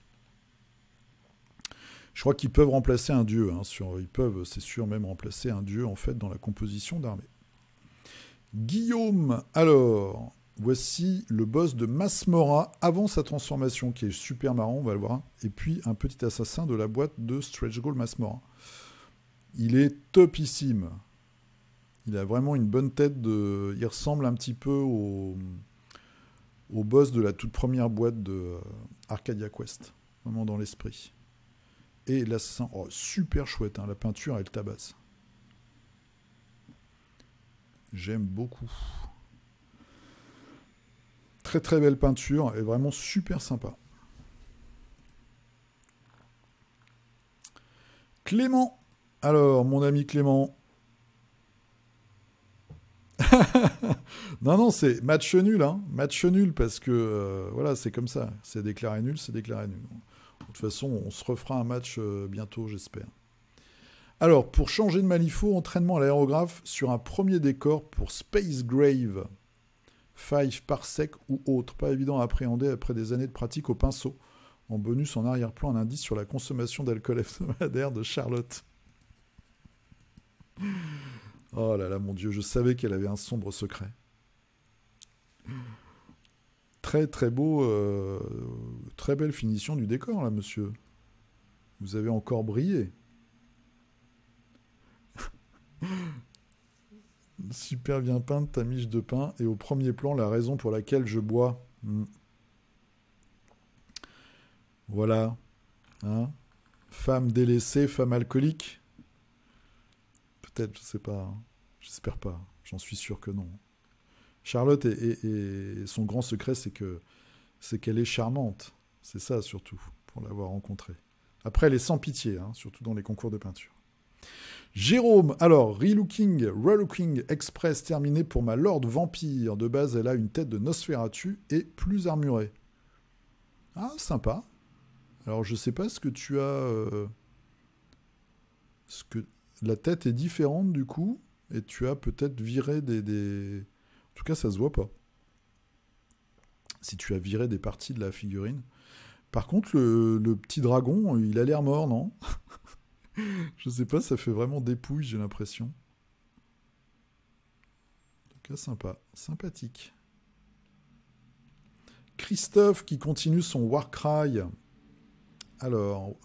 Je crois qu'ils peuvent remplacer un dieu, hein, ils peuvent, c'est sûr, même remplacer un dieu en fait dans la composition d'armée. Guillaume, alors, voici le boss de Masmora avant sa transformation, qui est super marrant, on va le voir. Et puis un petit assassin de la boîte de Stretch Goal Masmora. Il est topissime. Il a vraiment une bonne tête il ressemble un petit peu au boss de la toute première boîte de Arcadia Quest. Vraiment dans l'esprit. Et l'assassin, oh, super chouette, hein, la peinture, elle tabasse. J'aime beaucoup. Très très belle peinture et vraiment super sympa. Clément. Alors, mon ami Clément. non, c'est match nul, hein. Match nul parce que voilà, c'est comme ça. C'est déclaré nul, c'est déclaré nul. De toute façon, on se refera un match bientôt, j'espère. Alors, pour changer de malifaux, entraînement à l'aérographe sur un premier décor pour Space Grave. 5 parsec ou autre. Pas évident à appréhender après des années de pratique au pinceau. En bonus, en arrière-plan, un indice sur la consommation d'alcool hebdomadaire de Charlotte. Oh là là, mon Dieu, je savais qu'elle avait un sombre secret. Très très beau, très belle finition du décor là, monsieur. Vous avez encore brillé. Super bien peinte ta miche de pain et au premier plan la raison pour laquelle je bois. Voilà. Hein, femme délaissée, femme alcoolique. Peut-être, je sais pas. Hein. J'espère pas. J'en suis sûr que non. Charlotte et son grand secret, c'est qu'elle est charmante. C'est ça surtout, pour l'avoir rencontrée. Après, elle est sans pitié, hein, surtout dans les concours de peinture. Jérôme, alors, Relooking Express terminé pour ma Lord Vampire. De base, elle a une tête de Nosferatu et plus armurée. Ah, sympa. Alors, je sais pas ce que tu as... La tête est différente, du coup, et tu as peut-être viré des... En tout cas, ça se voit pas. Si tu as viré des parties de la figurine. Par contre, le petit dragon, il a l'air mort, non? Je sais pas, ça fait vraiment dépouille, j'ai l'impression. En tout cas, sympa. Sympathique. Christophe qui continue son Warcry. Alors,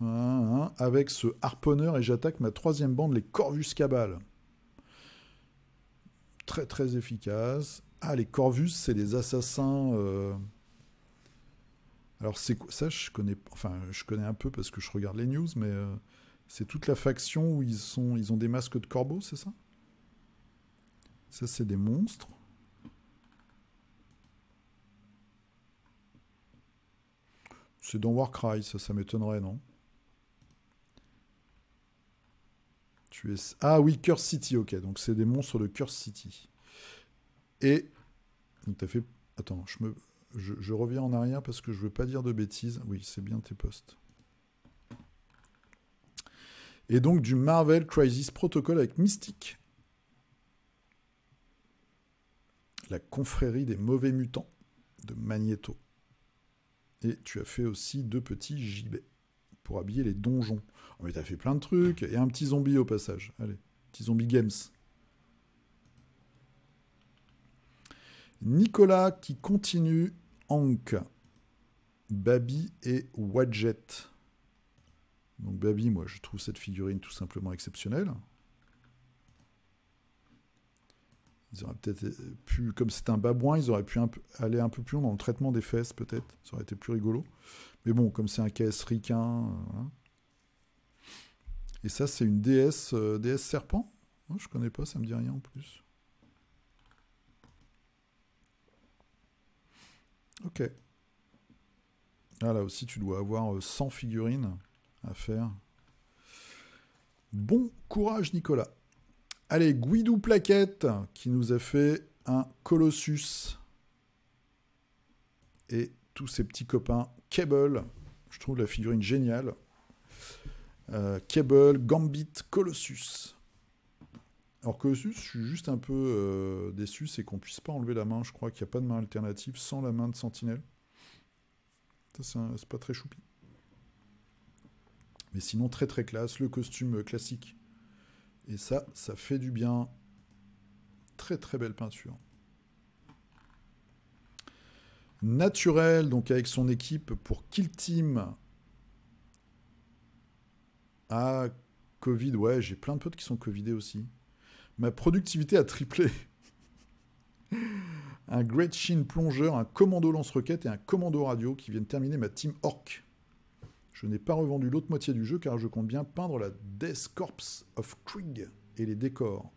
avec ce harponneur et j'attaque ma 3e bande, les Corvus Cabal. Très très efficace. Ah, les Corvus, c'est les assassins... Alors, c'est ça, je connais... Enfin, je connais un peu parce que je regarde les news, mais c'est toute la faction où ils ont des masques de corbeaux, c'est ça? Ça, c'est des monstres. C'est dans Warcry, ça m'étonnerait, non? Ah oui, Curse City, ok. Donc, c'est des monstres de Curse City. Et... Donc, t'as fait... Attends, je reviens en arrière parce que je veux pas dire de bêtises. Oui, c'est bien tes posts. Et donc du Marvel Crisis Protocol avec Mystique. La confrérie des mauvais mutants de Magneto. Et tu as fait aussi 2 petits gibets pour habiller les donjons. Oh, mais t'as fait plein de trucs. Et un petit zombie au passage. Allez, petit zombie games. Nicolas qui continue. Hank, Babi et Wadjet. Donc Babi, moi je trouve cette figurine tout simplement exceptionnelle. Ils auraient peut-être pu, comme c'est un babouin, ils auraient pu aller un peu plus loin dans le traitement des fesses peut-être. Ça aurait été plus rigolo. Mais bon, comme c'est un KS ricain. Voilà. Et ça c'est une déesse serpent. Non, je connais pas, ça me dit rien en plus. Ok. Ah là aussi, tu dois avoir 100 figurines à faire. Bon courage, Nicolas. Allez, Guidou Plaquette, qui nous a fait un Colossus. Et tous ses petits copains. Cable, je trouve la figurine géniale. Cable, Gambit, Colossus. Alors Colossus, je suis juste un peu déçu, c'est qu'on puisse pas enlever la main. Je crois qu'il n'y a pas de main alternative sans la main de Sentinelle. Ça, c'est pas très choupi. Mais sinon, très très classe. Le costume classique. Et ça fait du bien. Très très belle peinture. Naturel, donc avec son équipe pour Kill Team. Ah, Covid, ouais, j'ai plein de potes qui sont Covidés aussi. Ma productivité a triplé. Un Great Shin plongeur, un commando lance-roquette et un commando radio qui viennent terminer ma team Orc. Je n'ai pas revendu l'autre moitié du jeu car je compte bien peindre la Death Corps of Krieg et les décors.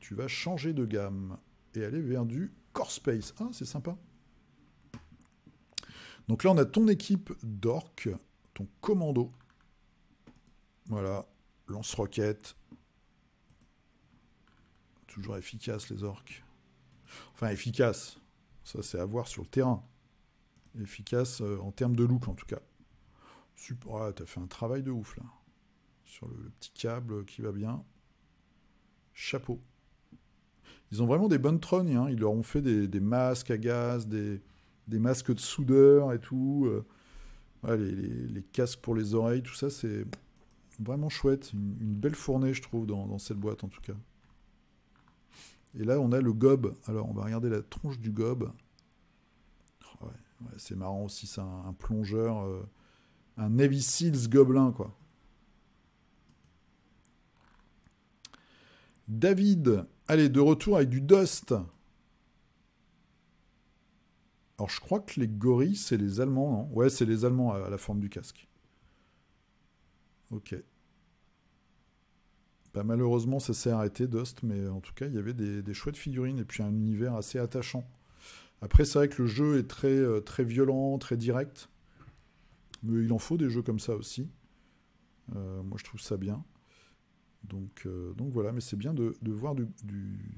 Tu vas changer de gamme et aller vers du Core Space. Ah, c'est sympa. Donc là, on a ton équipe d'orques, ton commando. Voilà, lance-roquette. Toujours efficace, les orques. Enfin, efficace. Ça, c'est à voir sur le terrain. Efficace en termes de look, en tout cas. Super. Ouais, t'as fait un travail de ouf, là. Sur le petit câble qui va bien. Chapeau. Ils ont vraiment des bonnes trognes, hein. Ils leur ont fait des masques à gaz, des masques de soudeur et tout. Ouais, les casques pour les oreilles, tout ça, c'est vraiment chouette. Une belle fournée, je trouve, dans cette boîte, en tout cas. Et là, on a le gob. Alors, on va regarder la tronche du gob. Oh, ouais, c'est marrant aussi, c'est un plongeur, un Navy Seals gobelin, quoi. David, allez, de retour avec du Dust. Alors, je crois que les gorilles, c'est les Allemands, non? Ouais, c'est les Allemands à la forme du casque. Ok. Bah, malheureusement, ça s'est arrêté, Dust, mais en tout cas, il y avait des chouettes figurines et puis un univers assez attachant. Après, c'est vrai que le jeu est très, très violent, très direct. Mais il en faut des jeux comme ça aussi. Moi, je trouve ça bien. Donc voilà, mais c'est bien de voir du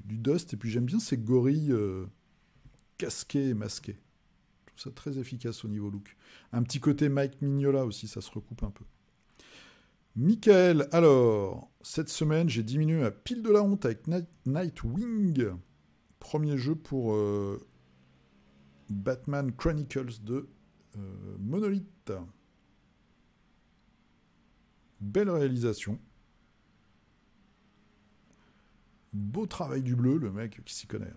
Dust. Et puis j'aime bien ces gorilles casqués et masqués. Je trouve ça très efficace au niveau look. Un petit côté Mike Mignola aussi, ça se recoupe un peu. Michael, alors, cette semaine, j'ai diminué ma pile de la honte avec Nightwing. Premier jeu pour Batman Chronicles de Monolith. Belle réalisation. Beau travail du bleu, le mec qui s'y connaît.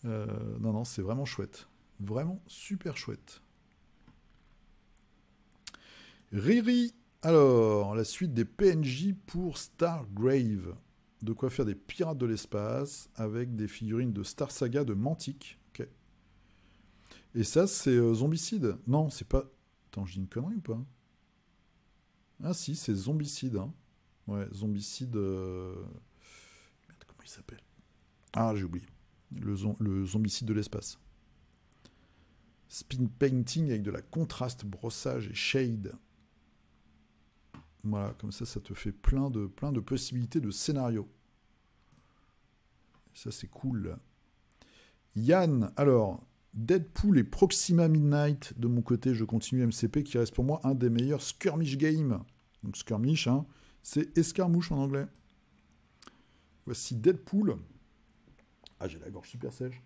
Non, c'est vraiment chouette. Vraiment super chouette. Riri, alors, la suite des PNJ pour Stargrave. De quoi faire des pirates de l'espace avec des figurines de Star Saga de Mantic. Ok. Et ça, c'est Zombicide. Non, c'est pas... Attends, je dis une connerie ou pas? Ah si, c'est Zombicide. Hein. Ouais, Zombicide... Merde, comment il s'appelle? Ah, j'ai oublié. Le Zombicide de l'espace. Spin painting avec de la contraste, brossage et shade. Voilà, comme ça te fait plein de possibilités de scénarios. Ça, c'est cool. Yann, alors, Deadpool et Proxima Midnight, de mon côté, je continue MCP, qui reste pour moi un des meilleurs skirmish games. Donc, skirmish, hein, c'est escarmouche en anglais. Voici Deadpool. Ah, j'ai la gorge super sèche.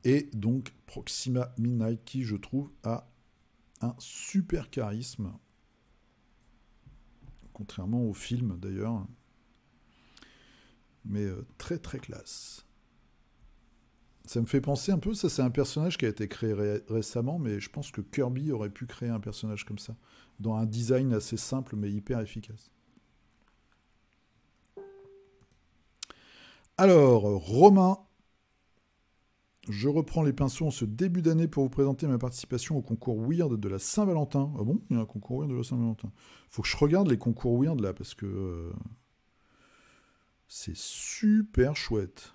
Et donc, Proxima Midnight, qui, je trouve, a un super charisme. Contrairement au film, d'ailleurs. Mais très, très classe. Ça me fait penser un peu, ça c'est un personnage qui a été créé récemment, mais je pense que Kirby aurait pu créer un personnage comme ça. Dans un design assez simple, mais hyper efficace. Alors, Romain... Je reprends les pinceaux en ce début d'année pour vous présenter ma participation au concours Weird de la Saint-Valentin. Ah bon? Il y a un concours Weird de la Saint-Valentin. Faut que je regarde les concours Weird là, parce que c'est super chouette.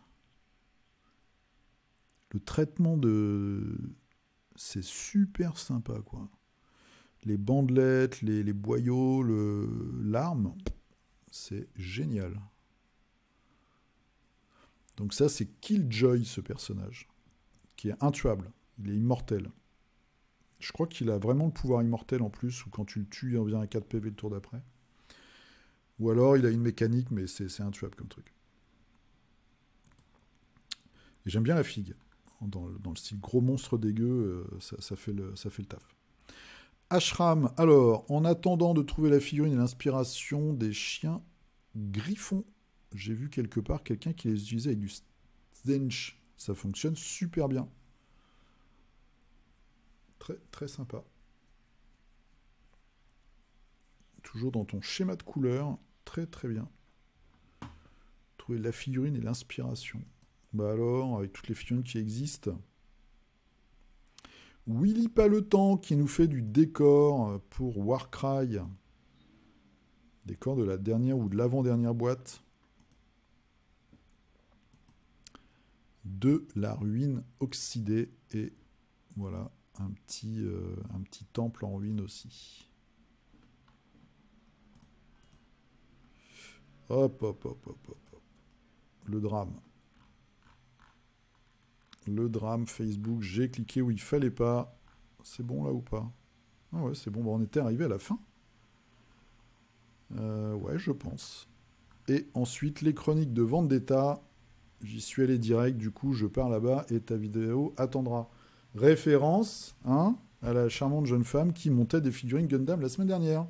Le traitement de... C'est super sympa, quoi. Les bandelettes, les boyaux, l'arme, c'est génial. Donc ça, c'est Killjoy, ce personnage, qui est intuable. Il est immortel. Je crois qu'il a vraiment le pouvoir immortel en plus, ou quand tu le tues, il revient à 4 PV le tour d'après. Ou alors il a une mécanique, mais c'est intuable comme truc. Et j'aime bien la figue. Dans le style gros monstre dégueu, ça fait le taf. Ashram, alors, en attendant de trouver la figurine et l'inspiration des chiens griffons, j'ai vu quelque part quelqu'un qui les utilisait avec du stench. Ça fonctionne super bien. Très, très sympa. Toujours dans ton schéma de couleur. Très, très bien. Trouver la figurine et l'inspiration. Bah alors, avec toutes les figurines qui existent. Willy Paletan qui nous fait du décor pour Warcry. Décor de la dernière ou de l'avant-dernière boîte. De la ruine oxydée. Et voilà, un petit temple en ruine aussi. Hop, hop, hop, hop, hop. Le drame. Le drame Facebook, j'ai cliqué où il fallait pas. C'est bon là ou pas? Ah ouais, c'est bon, on était arrivé à la fin. Ouais, je pense. Et ensuite, les chroniques de Vendetta. J'y suis allé direct, du coup, je pars là-bas et ta vidéo attendra. Référence à la charmante jeune femme qui montait des figurines Gundam la semaine dernière.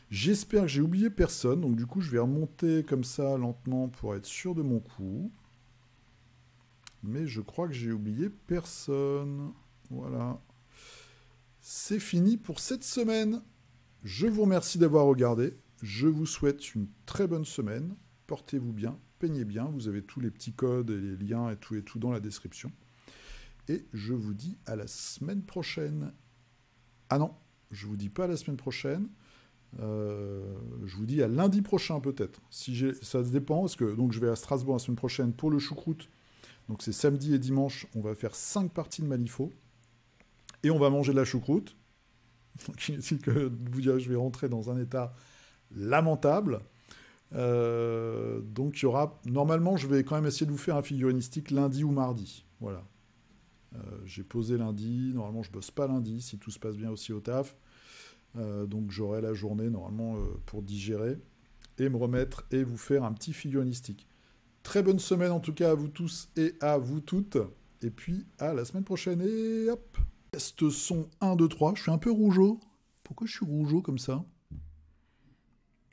J'espère que j'ai oublié personne, donc du coup, je vais remonter comme ça lentement pour être sûr de mon coup. Mais je crois que j'ai oublié personne. Voilà. C'est fini pour cette semaine. Je vous remercie d'avoir regardé. Je vous souhaite une très bonne semaine. Portez-vous bien, peignez bien. Vous avez tous les petits codes et les liens et tout dans la description. Et je vous dis à la semaine prochaine. Ah non, je vous dis pas à la semaine prochaine. Je vous dis à lundi prochain peut-être. Ça se dépend, parce que donc, je vais à Strasbourg la semaine prochaine pour le choucroute. Donc c'est samedi et dimanche, on va faire 5 parties de Malifaux. Et on va manger de la choucroute. Donc inutile que de vous dire que je vais rentrer dans un état lamentable. Donc il y aura... Normalement, je vais quand même essayer de vous faire un figurinistique lundi ou mardi. Voilà. J'ai posé lundi. Normalement, je bosse pas lundi, si tout se passe bien aussi au taf. Donc j'aurai la journée, normalement, pour digérer. Et me remettre et vous faire un petit figurinistique. Très bonne semaine, en tout cas, à vous tous et à vous toutes. Et puis, à la semaine prochaine. Et hop! Test son 1, 2, 3. Je suis un peu rougeau. Pourquoi je suis rougeau comme ça?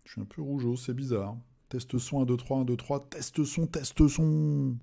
Je suis un peu rougeau, c'est bizarre. Test son 1, 2, 3, 1, 2, 3. Test son, test son.